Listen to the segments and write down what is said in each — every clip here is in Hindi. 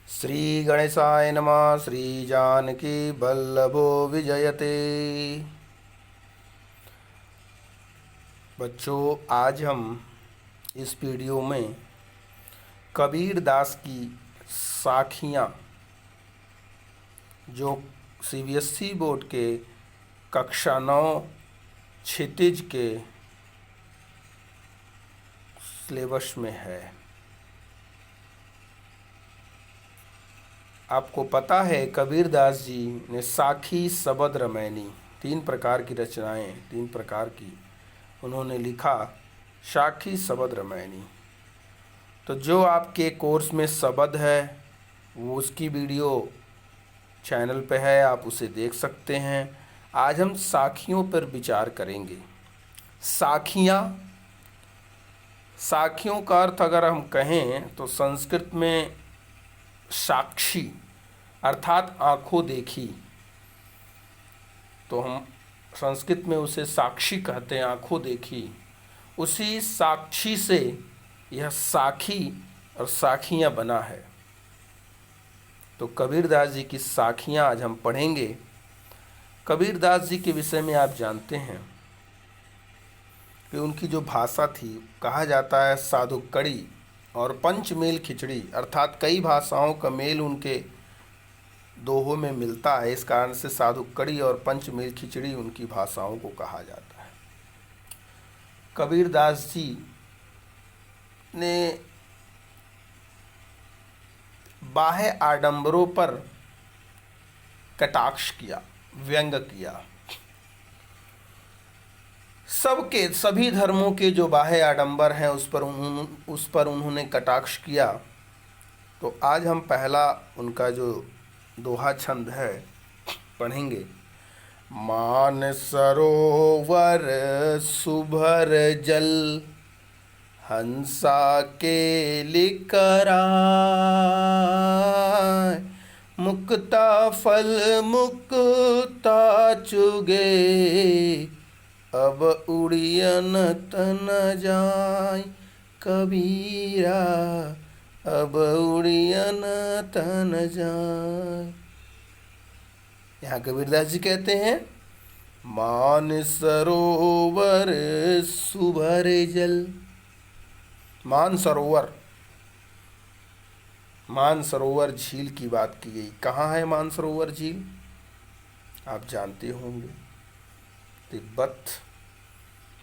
श्री गणेशाय नमः। श्री जानकी वल्लभो विजयते। बच्चों, आज हम इस वीडियो में कबीर दास की साखियाँ जो सीबीएसई बोर्ड के कक्षा 9 क्षितिज के सिलेबस में है। आपको पता है कबीर दास जी ने साखी शबद रमैनी 3 प्रकार की रचनाएं 3 प्रकार की उन्होंने लिखा। साखी शबद रमैनी, तो जो आपके कोर्स में शबद है वो उसकी वीडियो चैनल पे है, आप उसे देख सकते हैं। आज हम साखियों पर विचार करेंगे। साखियों का अर्थ अगर हम कहें तो संस्कृत में साक्षी अर्थात आंखों देखी, तो हम संस्कृत में उसे साक्षी कहते हैं, आंखों देखी। उसी साक्षी से यह साखी और साखियाँ बना है। तो कबीरदास जी की साखियाँ आज हम पढ़ेंगे। कबीरदास जी के विषय में आप जानते हैं कि उनकी जो भाषा थी, कहा जाता है साधुकड़ी और पंचमेल खिचड़ी, अर्थात कई भाषाओं का मेल उनके दोहों में मिलता है। इस कारण से साधुकड़ी और पंचमेल खिचड़ी उनकी भाषाओं को कहा जाता है। कबीरदास जी ने बाह्य आडंबरों पर कटाक्ष किया, व्यंग किया। सभी धर्मों के जो बाह्य आडंबर हैं उस पर उन्होंने कटाक्ष किया। तो आज हम पहला उनका जो दोहा छंद है पढ़ेंगे। मान सरोवर सुभर जल, हंसा के लिकराय, मुक्ता फल मुक्ता चुगे, अब उड़ियन तन जाय कबीरा, अब उड़ियन तन जाय। यहाँ कबीरदास जी कहते हैं मान सरोवर सुभर जल। मान सरोवर झील की बात की गई। कहाँ है मान सरोवर झील? आप जानते होंगे, तिब्बत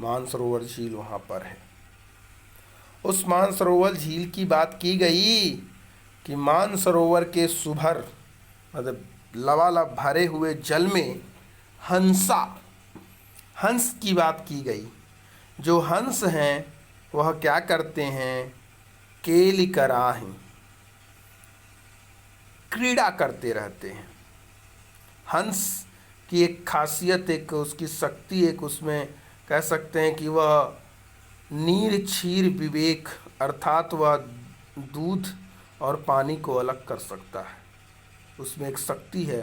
मानसरोवर झील वहाँ पर है। उस मानसरोवर झील की बात की गई कि मानसरोवर के सुभर मतलब लबालब भरे हुए जल में हंस की बात की गई। जो हंस हैं वह क्या करते हैं? केली कराही, क्रीड़ा करते रहते हैं। हंस की एक खासियत, एक उसकी शक्ति, एक उसमें कह सकते हैं कि वह नीर क्षीर विवेक, अर्थात वह दूध और पानी को अलग कर सकता है। उसमें एक शक्ति है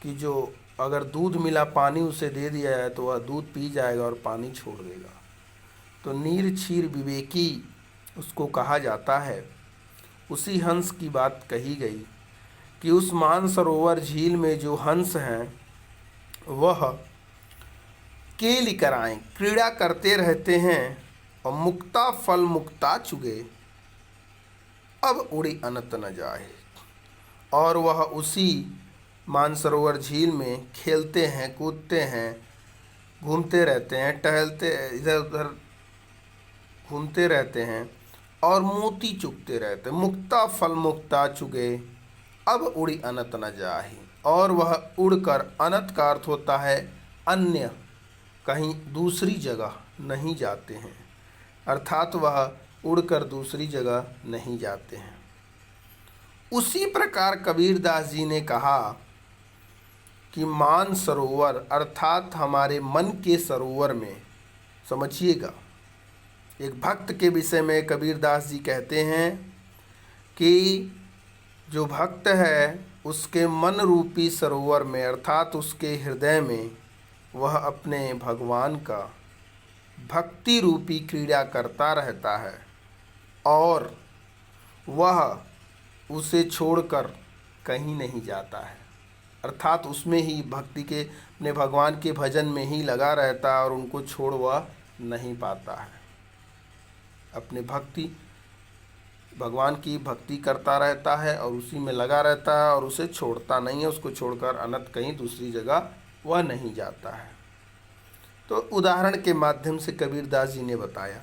कि जो अगर दूध मिला पानी उसे दे दिया जाए तो वह दूध पी जाएगा और पानी छोड़ देगा। तो नीर क्षीर विवेकी उसको कहा जाता है। उसी हंस की बात कही गई कि उस मानसरोवर झील में जो हंस हैं वह केली कराएं, क्रीड़ा करते रहते हैं। और मुक्ता फल मुक्ता चुगे, अब उड़ी अनंत न जाए। और वह उसी मानसरोवर झील में खेलते हैं, कूदते हैं, घूमते रहते हैं, टहलते इधर उधर घूमते रहते हैं और मोती चुगते रहते हैं। मुक्ता फल मुक्ता चुगे, अब उड़ी अनंत न जाहि। और वह उड़कर, अनंत का अर्थ होता है अन्य, कहीं दूसरी जगह नहीं जाते हैं, अर्थात वह उड़कर दूसरी जगह नहीं जाते हैं। उसी प्रकार कबीरदास जी ने कहा कि मान सरोवर अर्थात हमारे मन के सरोवर में, समझिएगा, एक भक्त के विषय में कबीरदास जी कहते हैं कि जो भक्त है उसके मन रूपी सरोवर में, अर्थात उसके हृदय में, वह अपने भगवान का भक्ति रूपी क्रीड़ा करता रहता है और वह उसे छोड़कर कहीं नहीं जाता है, अर्थात उसमें ही भक्ति के अपने भगवान के भजन में ही लगा रहता है और उनको छोड़ वह नहीं पाता है। अपने भगवान की भक्ति करता रहता है और उसी में लगा रहता है और उसे छोड़ता नहीं है, उसको छोड़कर अनंत कहीं दूसरी जगह वह नहीं जाता है। तो उदाहरण के माध्यम से कबीरदास जी ने बताया।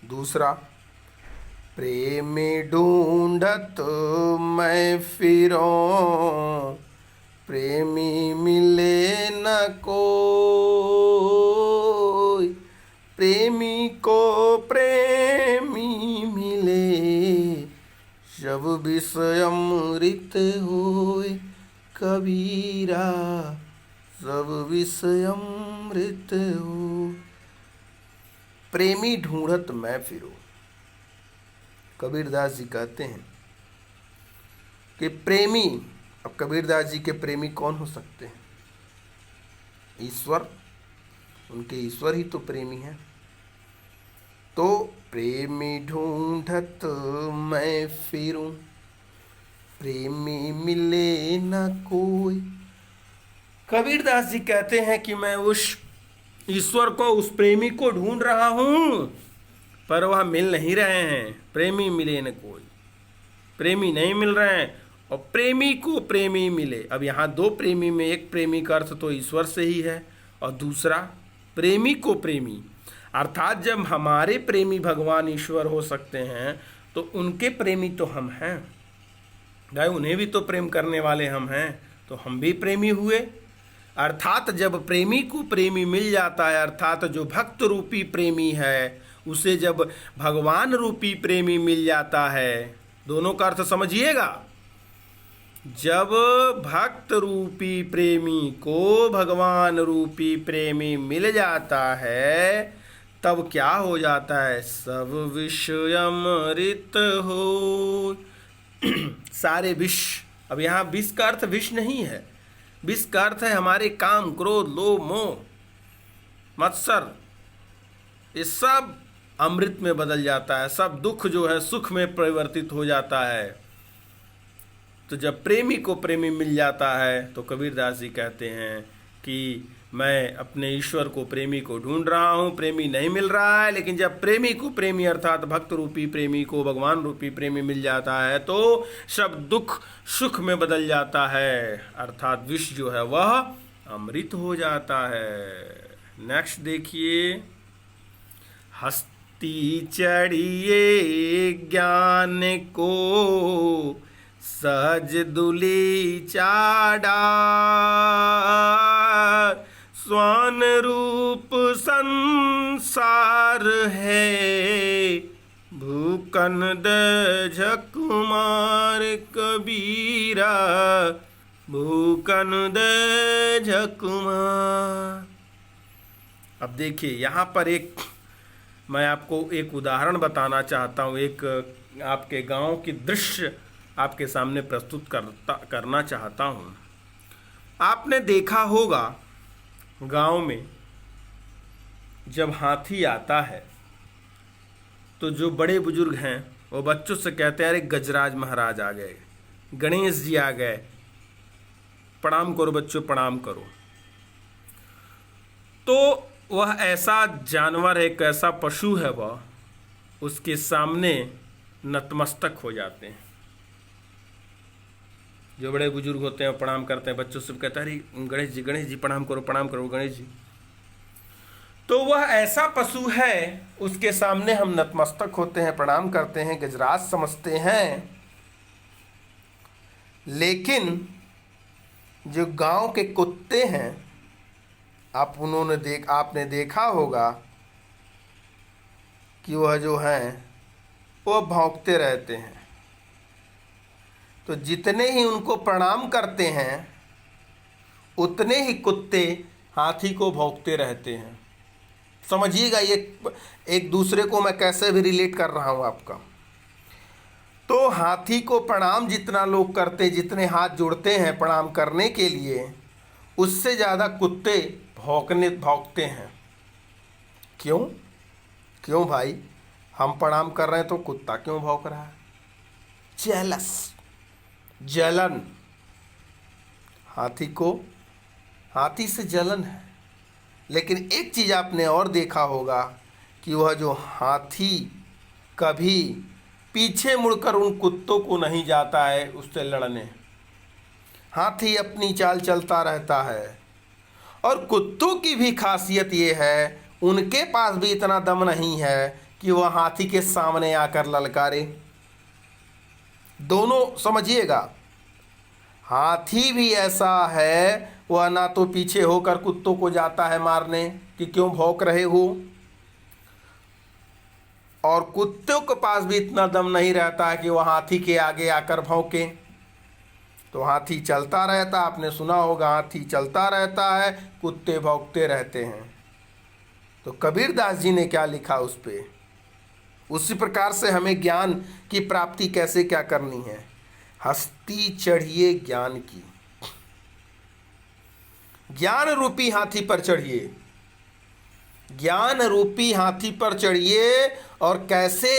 दूसरा, प्रेम ढूंढत मैं फिरूं, प्रेमी मिले न कोई, प्रेमी को प्रेमी मिले, जब विषय अमृत होय, कबीरा सब विषय अमृत हो। प्रेमी ढूंढत मैं फिरूं, कबीरदास जी कहते हैं कि प्रेमी, अब कबीरदास जी के प्रेमी कौन हो सकते हैं? ईश्वर, उनके ईश्वर ही तो प्रेमी हैं। तो प्रेमी ढूंढत मैं फिरूं, प्रेमी मिले न कोई। कबीरदास जी कहते हैं कि मैं उस ईश्वर को, उस प्रेमी को ढूंढ रहा हूं, पर वह मिल नहीं रहे हैं। प्रेमी मिले न कोई, प्रेमी नहीं मिल रहे हैं और प्रेमी को प्रेमी मिले। अब यहाँ दो प्रेमी में एक प्रेमी का अर्थ तो ईश्वर से ही है और दूसरा प्रेमी को प्रेमी, अर्थात जब हमारे प्रेमी भगवान ईश्वर हो सकते हैं तो उनके प्रेमी तो हम हैं भाई, उन्हें भी तो प्रेम करने वाले हम हैं, तो हम भी प्रेमी हुए। अर्थात जब प्रेमी को प्रेमी मिल जाता है, अर्थात जो भक्त रूपी प्रेमी है उसे जब भगवान रूपी प्रेमी मिल जाता है, दोनों का अर्थ समझिएगा। जब भक्त रूपी प्रेमी को भगवान रूपी प्रेमी मिल जाता है तब क्या हो जाता है? सब विषय अमृत हो। सारे विष, अब यहाँ विष का अर्थ विष नहीं है, विष का अर्थ है हमारे काम, क्रोध, लोभ, मोह, मत्सर, ये सब अमृत में बदल जाता है। सब दुख जो है सुख में परिवर्तित हो जाता है। तो जब प्रेमी को प्रेमी मिल जाता है तो कबीरदास जी कहते हैं कि मैं अपने ईश्वर को, प्रेमी को ढूंढ रहा हूँ, प्रेमी नहीं मिल रहा है। लेकिन जब प्रेमी को प्रेमी अर्थात भक्त रूपी प्रेमी को भगवान रूपी प्रेमी मिल जाता है तो सब दुख सुख में बदल जाता है, अर्थात विष जो है वह अमृत हो जाता है। नेक्स्ट देखिए, हस्ती चढ़िए ज्ञान को सहज दुली चाड़ा, स्वान रूप संसार है, भूकन दे झक मार कबीरा, भूकन दे झक मार। अब देखिए यहाँ पर एक मैं आपको एक उदाहरण बताना चाहता हूँ, एक आपके गांव की दृश्य आपके सामने प्रस्तुत करना चाहता हूँ। आपने देखा होगा गांव में जब हाथी आता है तो जो बड़े बुजुर्ग हैं वो बच्चों से कहते हैं अरे गजराज महाराज आ गए, गणेश जी आ गए, प्रणाम करो बच्चों, प्रणाम करो। तो वह ऐसा जानवर है, एक ऐसा पशु है, वह उसके सामने नतमस्तक हो जाते हैं। जो बड़े बुजुर्ग होते हैं प्रणाम करते हैं, बच्चों से कहते हैं अरे गणेश जी प्रणाम करो गणेश जी। तो वह ऐसा पशु है, उसके सामने हम नतमस्तक होते हैं, प्रणाम करते हैं, गजराज समझते हैं। लेकिन जो गांव के कुत्ते हैं, आपने देखा होगा कि वह जो हैं वो भौंकते रहते हैं। तो जितने ही उनको प्रणाम करते हैं उतने ही कुत्ते हाथी को भौंकते रहते हैं। समझिएगा ये एक दूसरे को मैं कैसे भी रिलेट कर रहा हूँ आपका। तो हाथी को प्रणाम जितना लोग करते, जितने हाथ जोड़ते हैं प्रणाम करने के लिए, उससे ज़्यादा कुत्ते भौंकते हैं। क्यों भाई, हम प्रणाम कर रहे हैं तो कुत्ता क्यों भौंक रहा है? जेलस, जलन, हाथी से जलन है। लेकिन एक चीज़ आपने और देखा होगा कि वह जो हाथी कभी पीछे मुड़कर उन कुत्तों को नहीं जाता है उससे लड़ने। हाथी अपनी चाल चलता रहता है। और कुत्तों की भी खासियत ये है, उनके पास भी इतना दम नहीं है कि वह हाथी के सामने आकर ललकारे। दोनों समझिएगा, हाथी भी ऐसा है, वह ना तो पीछे होकर कुत्तों को जाता है मारने कि क्यों भौंक रहे हो, और कुत्तों के पास भी इतना दम नहीं रहता है कि वह हाथी के आगे आकर भौंके। तो हाथी चलता रहता, आपने सुना होगा हाथी चलता रहता है, कुत्ते भौंकते रहते हैं। तो कबीरदास जी ने क्या लिखा उस पे, उसी प्रकार से हमें ज्ञान की प्राप्ति कैसे क्या करनी है। हस्ती चढ़िए ज्ञान की, ज्ञान रूपी हाथी पर चढ़िए, ज्ञान रूपी हाथी पर चढ़िए। और कैसे,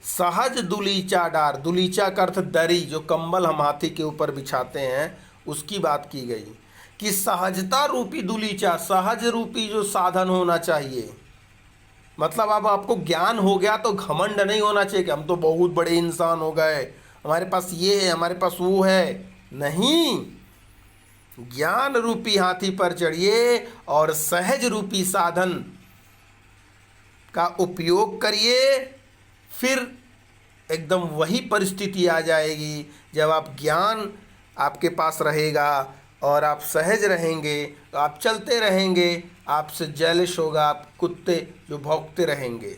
सहज दुलीचा डार, दुलीचा का अर्थ दरी, जो कंबल हम हाथी के ऊपर बिछाते हैं उसकी बात की गई कि सहजता रूपी दुलीचा, सहज रूपी जो साधन होना चाहिए। मतलब अब आपको ज्ञान हो गया तो घमंड नहीं होना चाहिए कि हम तो बहुत बड़े इंसान हो गए, हमारे पास ये है, हमारे पास वो है। नहीं, ज्ञान रूपी हाथी पर चढ़िए और सहज रूपी साधन का उपयोग करिए। फिर एकदम वही परिस्थिति आ जाएगी जब आप ज्ञान आपके पास रहेगा और आप सहज रहेंगे, तो आप चलते रहेंगे, आपसे जेलिश होगा, आप कुत्ते जो भौंकते रहेंगे,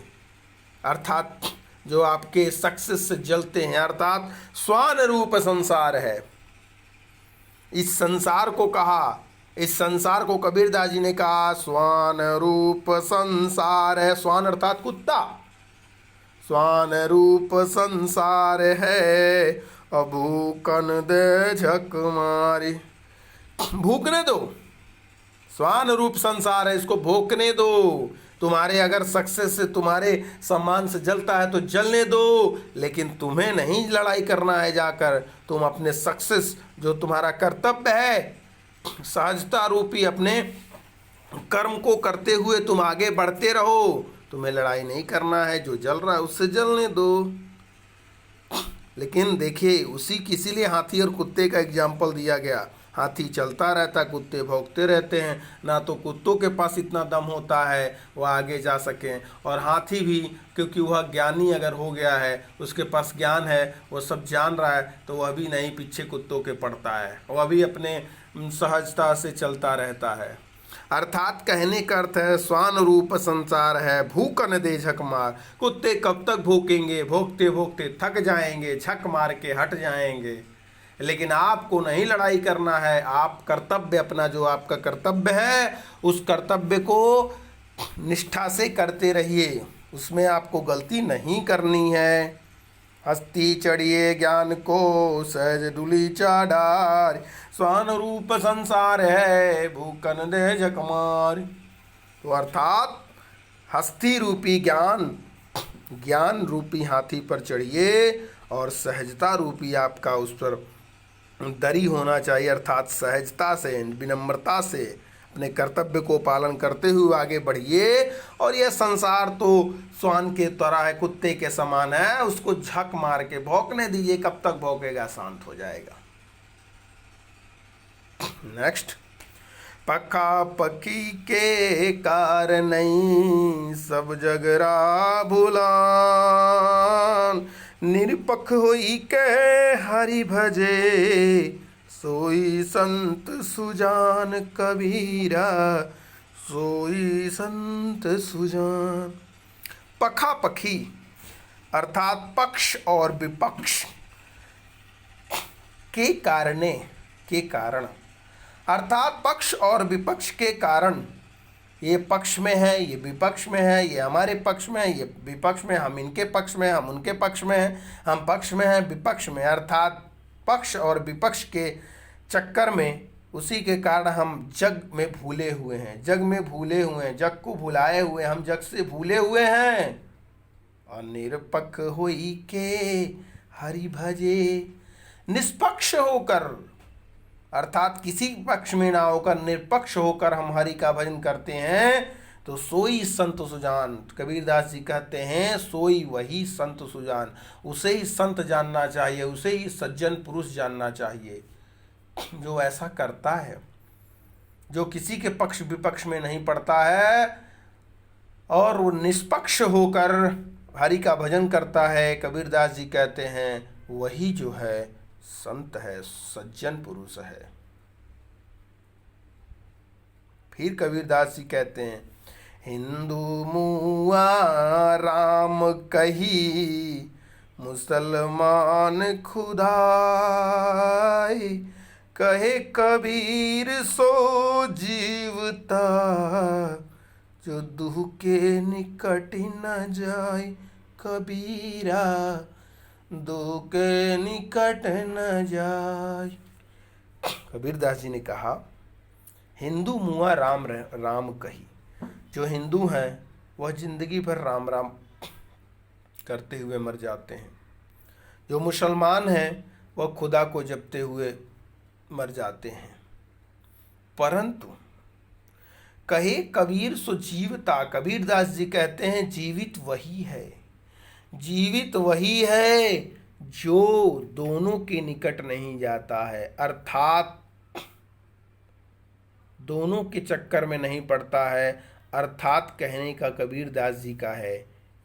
अर्थात जो आपके सक्सेस से जलते हैं, अर्थात स्वान रूप संसार है। इस संसार को कहा, इस संसार को कबीरदास जी ने कहा स्वान रूप संसार है। स्वान अर्थात कुत्ता, स्वान रूप संसार है, अभूकन दे झक मारी। भूकने दो, स्वान रूप संसार है, इसको भोंकने दो। तुम्हारे अगर सक्सेस से, तुम्हारे सम्मान से जलता है तो जलने दो, लेकिन तुम्हें नहीं लड़ाई करना है। जाकर तुम अपने सक्सेस, जो तुम्हारा कर्तव्य है, सहजता रूपी अपने कर्म को करते हुए तुम आगे बढ़ते रहो। तुम्हें लड़ाई नहीं करना है, जो जल रहा है उससे जलने दो। लेकिन देखिए, उसी इसीलिए हाथी और कुत्ते का एग्जाम्पल दिया गया। हाथी चलता रहता, कुत्ते भौंकते रहते हैं। ना तो कुत्तों के पास इतना दम होता है वह आगे जा सकें, और हाथी भी, क्योंकि वह ज्ञानी अगर हो गया है, उसके पास ज्ञान है, वह सब जान रहा है, तो वह भी नहीं पीछे कुत्तों के पड़ता है, वह भी अपने सहजता से चलता रहता है। अर्थात कहने का अर्थ है स्वान रूप संसार है, भूकन दे झक मार। कुत्ते कब तक भूकेंगे, भोंकते भोंकते थक जाएंगे, झक मार के हट जाएंगे। लेकिन आपको नहीं लड़ाई करना है, आप कर्तव्य अपना, जो आपका कर्तव्य है, उस कर्तव्य को निष्ठा से करते रहिए, उसमें आपको गलती नहीं करनी है। हस्ती चढ़िए ज्ञान को, सहज डुलीचा डार, स्वान रूप संसार है, भूकन दे झक मार। तो अर्थात हस्ती रूपी ज्ञान, ज्ञान रूपी हाथी पर चढ़िए और सहजता रूपी आपका उस पर दरी होना चाहिए। अर्थात सहजता से, विनम्रता से अपने कर्तव्य को पालन करते हुए आगे बढ़िए। और यह संसार तो श्वान के तरह है, कुत्ते के समान है, उसको झक मार के भौंकने दीजिए। कब तक भौंकेगा, शांत हो जाएगा। नेक्स्ट, पखा पखी के कारण सब जगरा भुलान, निरपख होई के हरि भजे, सोई संत सुजान कबीरा, सोई संत सुजान। पखा पखी अर्थात पक्ष और विपक्ष के कारणे, के कारण, अर्थात पक्ष और विपक्ष के कारण। ये पक्ष में है, ये विपक्ष में है, ये हमारे पक्ष में है, ये विपक्ष में, हम इनके पक्ष में, हम उनके पक्ष में हैं, हम पक्ष में हैं, विपक्ष में। अर्थात पक्ष और विपक्ष के चक्कर में, उसी के कारण हम जग में भूले हुए हैं, जग में भूले हुए हैं, जग को भुलाए हुए, हम जग से भूले हुए हैं। और निरपख होई के हरि भजे। निष्पक्ष होकर, अर्थात किसी पक्ष में ना होकर निष्पक्ष होकर हम हरि का भजन करते हैं तो सोई संत सुजान। कबीरदास जी कहते हैं सोई वही संत सुजान, उसे ही संत जानना चाहिए, उसे ही सज्जन पुरुष जानना चाहिए जो ऐसा करता है, जो किसी के पक्ष विपक्ष में नहीं पड़ता है और वो निष्पक्ष होकर हरि का भजन करता है। कबीरदास जी कहते हैं वही जो है संत है, सज्जन पुरुष है। फिर कबीरदास जी कहते हैं हिंदू मुआ राम कही, मुसलमान खुदाई, कहे कबीर सो जीवता, जो दुह के निकट न जाए, कबीरा दुह के निकट न जाए। कबीरदास जी ने कहा हिंदू मुआ राम कही। जो हिंदू हैं वह जिंदगी भर राम राम करते हुए मर जाते हैं। जो मुसलमान हैं वह खुदा को जपते हुए मर जाते हैं। परंतु कहे कबीर सो जीवता, कबीरदास जी कहते हैं जीवित वही है, जीवित वही है जो दोनों के निकट नहीं जाता है, अर्थात दोनों के चक्कर में नहीं पड़ता है। अर्थात कहने का कबीरदास जी का है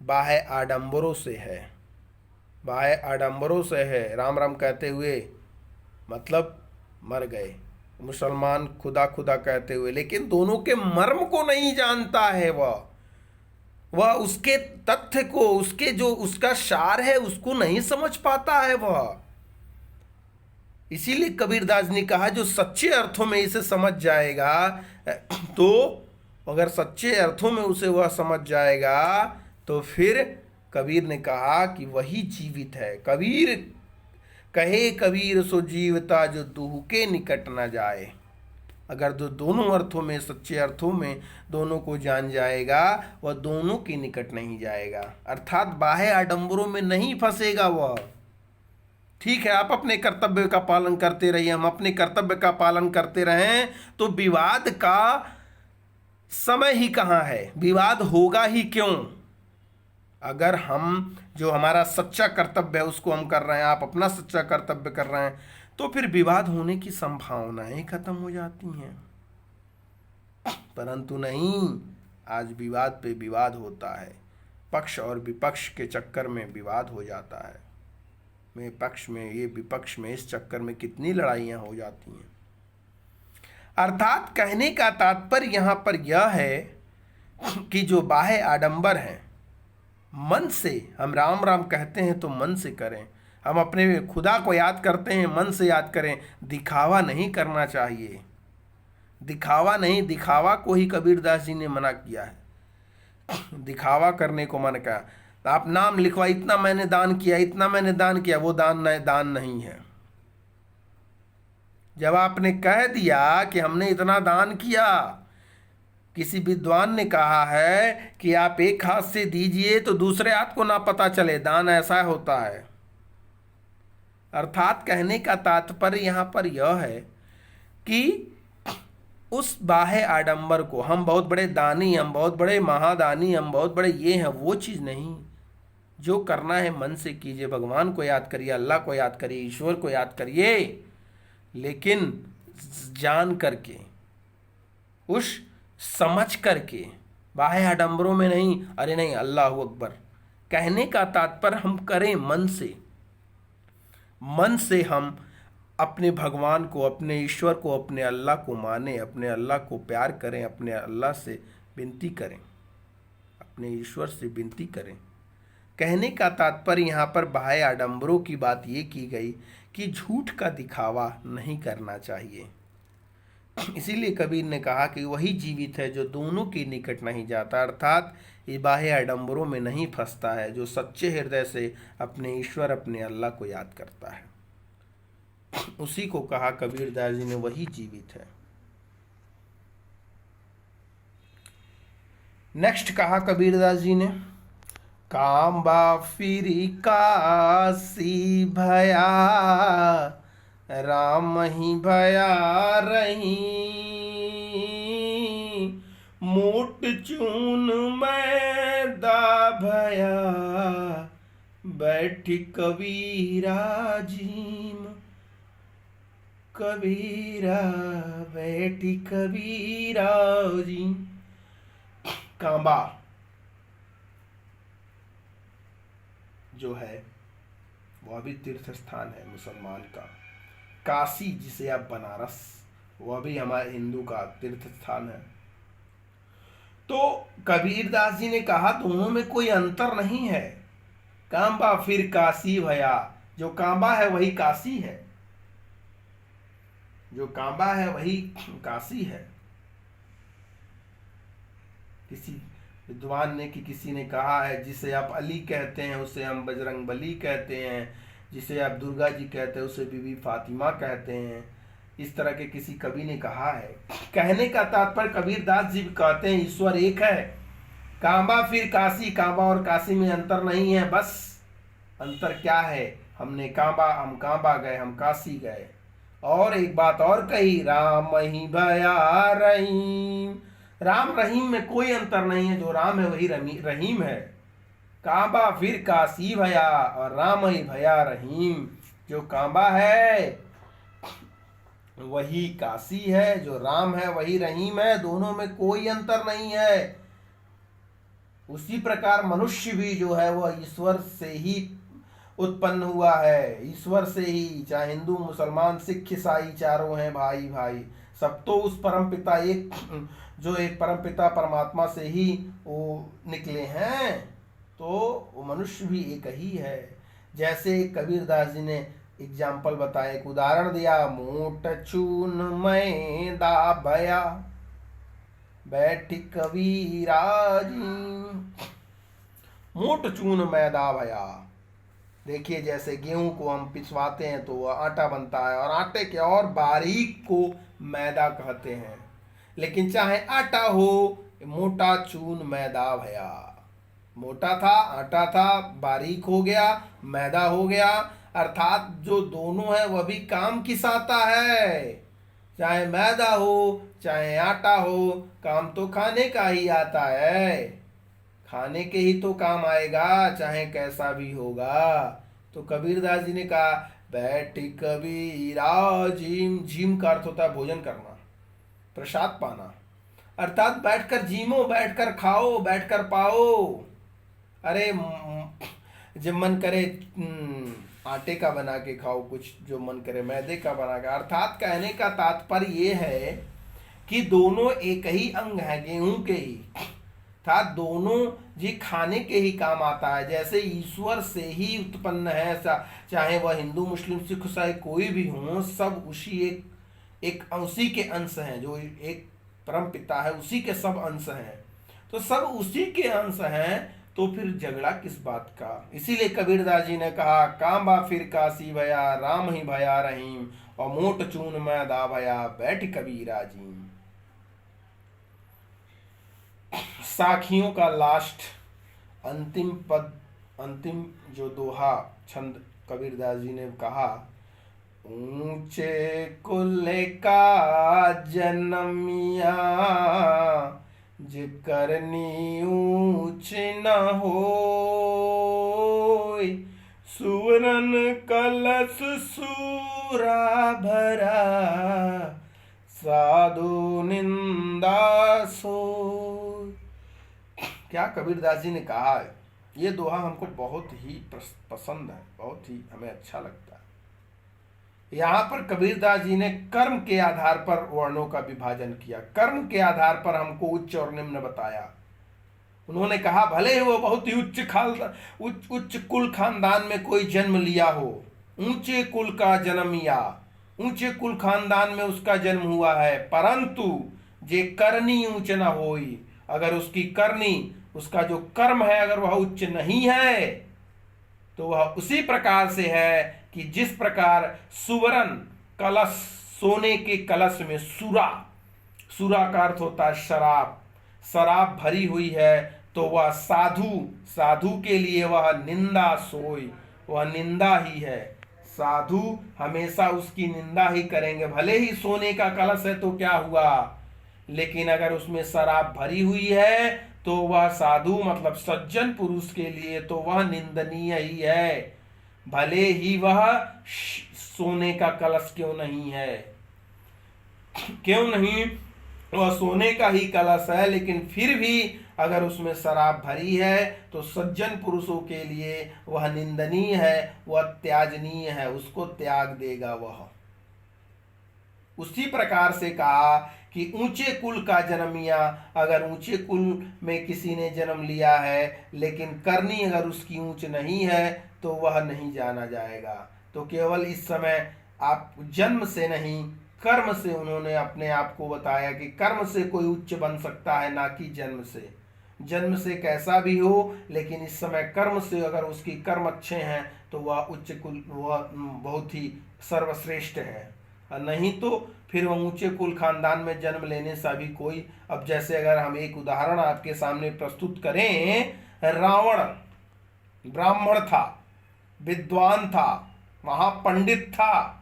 बाह्य आडंबरों से है, बाह्य आडंबरों से है। राम राम कहते हुए मतलब मर गए, मुसलमान खुदा खुदा कहते हुए, लेकिन दोनों के मर्म को नहीं जानता है। वह उसके तथ्य को, उसके जो उसका सार है उसको नहीं समझ पाता है वह। इसीलिए कबीरदास ने कहा जो सच्चे अर्थों में इसे समझ जाएगा, तो अगर सच्चे अर्थों में उसे वह समझ जाएगा तो फिर कबीर ने कहा कि वही जीवित है। कबीर कहे कबीर सो जीवता, जो दुह के निकट न जाए। अगर जो दोनों अर्थों में, सच्चे अर्थों में दोनों को जान जाएगा वह दोनों के निकट नहीं जाएगा, अर्थात बाह्य आडंबरों में नहीं फंसेगा वह। ठीक है, आप अपने कर्तव्य का पालन करते रहिए, हम अपने कर्तव्य का पालन करते रहें तो विवाद का समय ही कहाँ है, विवाद होगा ही क्यों। अगर हम जो हमारा सच्चा कर्तव्य है उसको हम कर रहे हैं, आप अपना सच्चा कर्तव्य कर रहे हैं, तो फिर विवाद होने की संभावनाएं खत्म हो जाती हैं। परंतु नहीं, आज विवाद पे विवाद होता है, पक्ष और विपक्ष के चक्कर में विवाद हो जाता है। में पक्ष में, ये विपक्ष में, इस चक्कर में कितनी लड़ाइयाँ हो जाती हैं। अर्थात कहने का तात्पर्य यहाँ पर यह है कि जो बाह्य आडंबर हैं, मन से हम राम राम कहते हैं तो मन से करें, हम अपने खुदा को याद करते हैं मन से याद करें। दिखावा नहीं करना चाहिए, दिखावा नहीं, दिखावा को ही कबीरदास जी ने मना किया है। दिखावा करने को मना किया। आप नाम लिखवा, इतना मैंने दान किया, इतना मैंने दान किया, वो दान नहीं है। जब आपने कह दिया कि हमने इतना दान किया, किसी विद्वान ने कहा है कि आप एक हाथ से दीजिए तो दूसरे हाथ को ना पता चले, दान ऐसा होता है। अर्थात कहने का तात्पर्य यहाँ पर यह है कि उस बाह्य आडंबर को, हम बहुत बड़े दानी, हम बहुत बड़े महादानी, हम बहुत बड़े ये हैं, वो चीज़ नहीं। जो करना है मन से कीजिए, भगवान को याद करिए, अल्लाह को याद करिए, ईश्वर को याद करिए, लेकिन जान करके, उस समझ करके, बाह्य आडंबरों में नहीं। अरे नहीं, अल्लाह अकबर कहने का तात्पर्य हम करें मन से, मन से हम अपने भगवान को, अपने ईश्वर को, अपने अल्लाह को माने, अपने अल्लाह को प्यार करें, अपने अल्लाह से विनती करें, अपने ईश्वर से विनती करें। कहने का तात्पर्य यहाँ पर बाह्य आडंबरों की बात ये की गई कि झूठ का दिखावा नहीं करना चाहिए। इसीलिए कबीर ने कहा कि वही जीवित है जो दोनों के निकट नहीं जाता, अर्थात ये बाह्य आडंबरों में नहीं फंसता है, जो सच्चे हृदय से अपने ईश्वर, अपने अल्लाह को याद करता है। उसी को कहा कबीरदास जी ने वही जीवित है। नेक्स्ट कहा कबीरदास जी ने, कांबा फिरी काशी भया, राम ही भया रही। मोट चून मैदा भया, बैठी कबीरा जीम। कबीरा बैठी कबीरा जी। कांबा जो है वह भी तीर्थ स्थान है मुसलमान का। काशी जिसे आप बनारस, वह भी हमारे हिंदू का तीर्थ स्थान है। तो कबीरदास जी ने कहा दोनों में कोई अंतर नहीं है। कांबा फिर काशी भया, जो कांबा है वही काशी है, जो कांबा है वही काशी है। किसी विद्वान ने कि किसी ने कहा है जिसे आप अली कहते हैं उसे हम बजरंग बली कहते हैं, जिसे आप दुर्गा जी कहते हैं उसे बीबी फातिमा कहते हैं। इस तरह के किसी कवि ने कहा है। कहने का तात्पर्य कबीरदास जी भी कहते हैं ईश्वर एक है। कांबा फिर काशी, कांबा और काशी में अंतर नहीं है। बस अंतर क्या है, हमने कांबा, हम कांबा गए, हम काशी गए। और एक बात और कही, राम ही भया रहीम। राम रहीम में कोई अंतर नहीं है, जो राम है वही रहीम है। कांबा फिर काशी भया और राम ही भया रहीम। जो कांबा है वही काशी है, जो राम है वही रहीम है, दोनों में कोई अंतर नहीं है। उसी प्रकार मनुष्य भी जो है वह ईश्वर से ही उत्पन्न हुआ है, ईश्वर से ही। चाहे हिंदू मुसलमान सिख ईसाई चारों हैं भाई भाई, सब तो उस परम पिता एक, जो एक परम पिता परमात्मा से ही वो निकले हैं। तो वो मनुष्य भी एक ही है। जैसे कबीरदास जी ने एग्जाम्पल बताया, एक उदाहरण दिया, मोट चून मैदा भया, बैठी कबीरा जी। मोट चून मैदा भया, देखिए जैसे गेहूं को हम पिसवाते हैं तो वह आटा बनता है, और आटे के और बारीक को मैदा कहते हैं। लेकिन चाहे आटा हो, मोटा चून मैदा भया, मोटा था, आटा था, बारीक हो गया, मैदा हो गया। अर्थात जो दोनों है वह भी काम किस आता है। चाहे मैदा हो चाहे आटा हो, काम तो खाने का ही आता है, खाने के ही तो काम आएगा, चाहे कैसा भी होगा। तो कबीरदास जी ने कहा, बैठी कबीरा जीम। जीम का अर्थ होता है भोजन करना, प्रसाद पाना। अर्थात बैठकर जीमो, बैठकर खाओ, बैठकर पाओ। अरे जब मन करे आटे का बना के खाओ, कुछ जो मन करे मैदे का बना के। अर्थात कहने का तात्पर्य ये है कि दोनों एक ही अंग है गेहूं के ही, था दोनों जी खाने के ही काम आता है। जैसे ईश्वर से ही उत्पन्न है, चाहे वह हिंदू मुस्लिम सिख ईसाई कोई भी हो, सब उसी एक उसी के अंश हैं। जो एक परम पिता है उसी के सब अंश हैं, तो सब उसी के अंश हैं, तो फिर झगड़ा किस बात का। इसीलिए कबीरदास जी ने कहा, कांबा फिर काशी भया, राम ही भया रहीम। और मोट चून मैदा भया, बैठ कबीरा जी। साखियों का लास्ट अंतिम पद, अंतिम जो दोहा छंद कबीरदास जी ने कहा, ऊंचे कुल का जन्मिया, जे करनी ऊंच न होय, सुवरन कलश सूरा भरा, साधु निंदा सोय। क्या कबीरदास जी ने कहा है। ये दोहा हमको बहुत ही पसंद है, बहुत ही हमें अच्छा लगता है। यहाँ पर कबीरदास जी ने कर्म के आधार पर वर्णों का विभाजन किया, कर्म के आधार पर हमको उच्च और निम्न बताया। उन्होंने कहा भले ही वो बहुत ही उच्च कुल खानदान में कोई जन्म लिया हो, ऊंचे कुल का जन्मिया, ऊंचे कुल खानदान में उसका जन्म हुआ है, परंतु जे करनी ऊंच न होई, अगर उसकी करनी, उसका जो कर्म है अगर वह उच्च नहीं है, तो वह उसी प्रकार से है कि जिस प्रकार सुवर्ण कलश, सोने के कलश में सुरा, सुरा का अर्थ होता है शराब, शराब भरी हुई है, तो वह साधु, साधु के लिए वह निंदा सोई, वह निंदा ही है। साधु हमेशा उसकी निंदा ही करेंगे, भले ही सोने का कलश है तो क्या हुआ, लेकिन अगर उसमें शराब भरी हुई है तो वह साधु मतलब सज्जन पुरुष के लिए तो वह निंदनीय ही है, भले ही वह सोने का कलश क्यों नहीं है। क्यों नहीं, वह सोने का ही कलश है, लेकिन फिर भी अगर उसमें शराब भरी है तो सज्जन पुरुषों के लिए वह निंदनीय है, वह त्याजनीय है, उसको त्याग देगा वह। उसी प्रकार से कहा कि ऊंचे कुल का जन्म लिया, अगर ऊंचे कुल में किसी ने जन्म लिया है लेकिन करनी अगर उसकी ऊंच नहीं है तो वह नहीं जाना जाएगा। तो केवल इस समय आप जन्म से नहीं, कर्म से उन्होंने अपने आप को बताया कि कर्म से कोई उच्च बन सकता है, ना कि जन्म से। जन्म से कैसा भी हो, लेकिन इस समय कर्म से अगर उसकी कर्म अच्छे हैं तो वह उच्च कुल, वह बहुत ही सर्वश्रेष्ठ है, और नहीं तो फिर वह ऊंचे कुल खानदान में जन्म लेने से भी कोई। अब जैसे अगर हम एक उदाहरण आपके सामने प्रस्तुत करें, रावण ब्राह्मण था, विद्वान था, महापंडित था,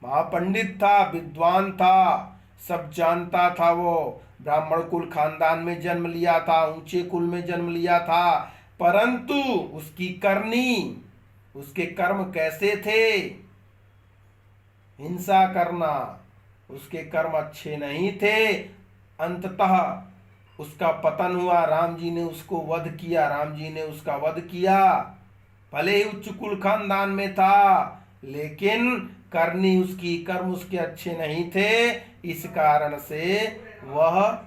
महापंडित था, विद्वान था, सब जानता था, वो ब्राह्मण कुल खानदान में जन्म लिया था, ऊंचे कुल में जन्म लिया था, परंतु उसकी करनी, उसके कर्म कैसे थे, हिंसा करना, उसके कर्म अच्छे नहीं थे। अंततः उसका पतन हुआ, राम जी ने उसको वध किया, राम जी ने उसका वध किया। भले ही उच्च कुल खानदान में था लेकिन करनी उसकी, कर्म उसके अच्छे नहीं थे, इस कारण से वह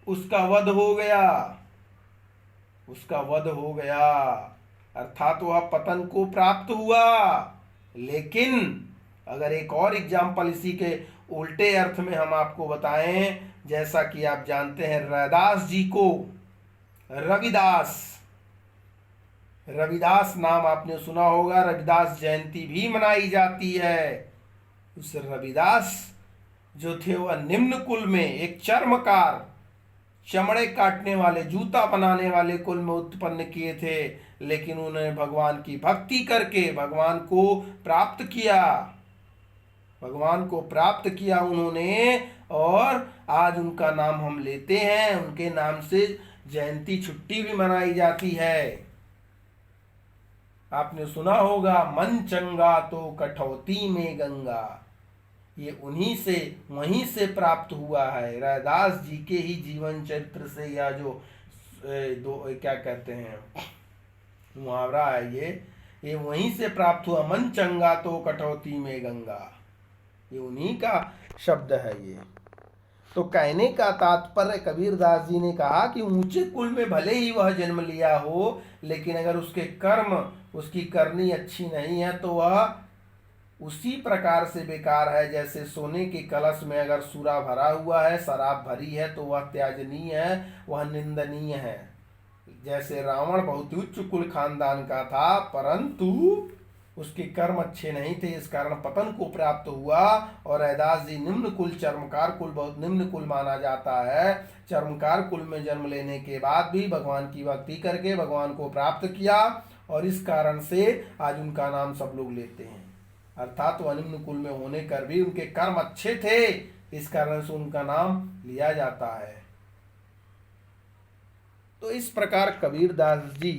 उसका वध हो गया, उसका वध हो गया, अर्थात वह पतन को प्राप्त हुआ। लेकिन अगर एक और एग्जाम्पल इसी के उल्टे अर्थ में हम आपको बताएं, जैसा कि आप जानते हैं रैदास जी को, रविदास, रविदास नाम आपने सुना होगा, रविदास जयंती भी मनाई जाती है। उस रविदास जो थे वह निम्न कुल में एक चर्मकार, चमड़े काटने वाले, जूता बनाने वाले कुल में उत्पन्न किए थे, लेकिन उन्होंने भगवान की भक्ति करके भगवान को प्राप्त किया, भगवान को प्राप्त किया उन्होंने, और आज उनका नाम हम लेते हैं, उनके नाम से जयंती छुट्टी भी मनाई जाती है। आपने सुना होगा, मन चंगा तो कठौती में गंगा, ये उन्हीं से, वहीं से प्राप्त हुआ है, रैदास जी के ही जीवन चरित्र से, या जो क्या कहते हैं मुहावरा है ये वहीं से प्राप्त हुआ। मन चंगा तो कटौती में गंगा, ये उन्हीं का शब्द है ये। तो कहने का तात्पर्य कबीरदास जी ने कहा कि ऊंचे कुल में भले ही वह जन्म लिया हो, लेकिन अगर उसके कर्म, उसकी करनी अच्छी नहीं है तो वह उसी प्रकार से बेकार है, जैसे सोने के कलश में अगर सूरा भरा हुआ है, शराब भरी है, तो वह त्याजनीय है, वह निंदनीय है। जैसे रावण बहुत उच्च कुल खानदान का था, परंतु उसके कर्म अच्छे नहीं थे, इस कारण पतन को प्राप्त हुआ। और रैदास जी निम्न कुल, चर्मकार कुल बहुत निम्न कुल माना जाता है। चर्मकार कुल में जन्म लेने के बाद भी भगवान की भक्ति करके भगवान को प्राप्त किया, और इस कारण से आज उनका नाम सब लोग लेते हैं। अर्थात वह निम्न कुल में होने कर भी उनके कर्म अच्छे थे, इस कारण से उनका नाम लिया जाता है। तो इस प्रकार कबीरदास जी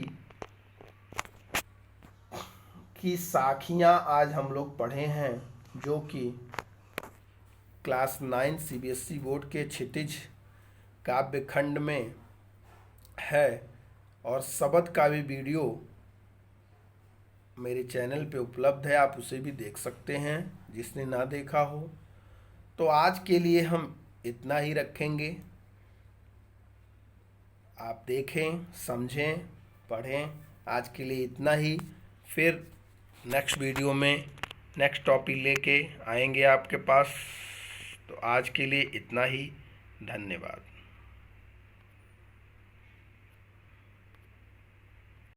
की साखियां आज हम लोग पढ़े हैं, जो कि क्लास 9 सीबीएसई बोर्ड के क्षितिज काव्य खंड में है, और शबद का भी वीडियो मेरे चैनल पे उपलब्ध है, आप उसे भी देख सकते हैं जिसने ना देखा हो। तो आज के लिए हम इतना ही रखेंगे, आप देखें, समझें, पढ़ें। आज के लिए इतना ही, फिर नेक्स्ट वीडियो में नेक्स्ट टॉपिक लेके आएंगे आपके पास। तो आज के लिए इतना ही, धन्यवाद।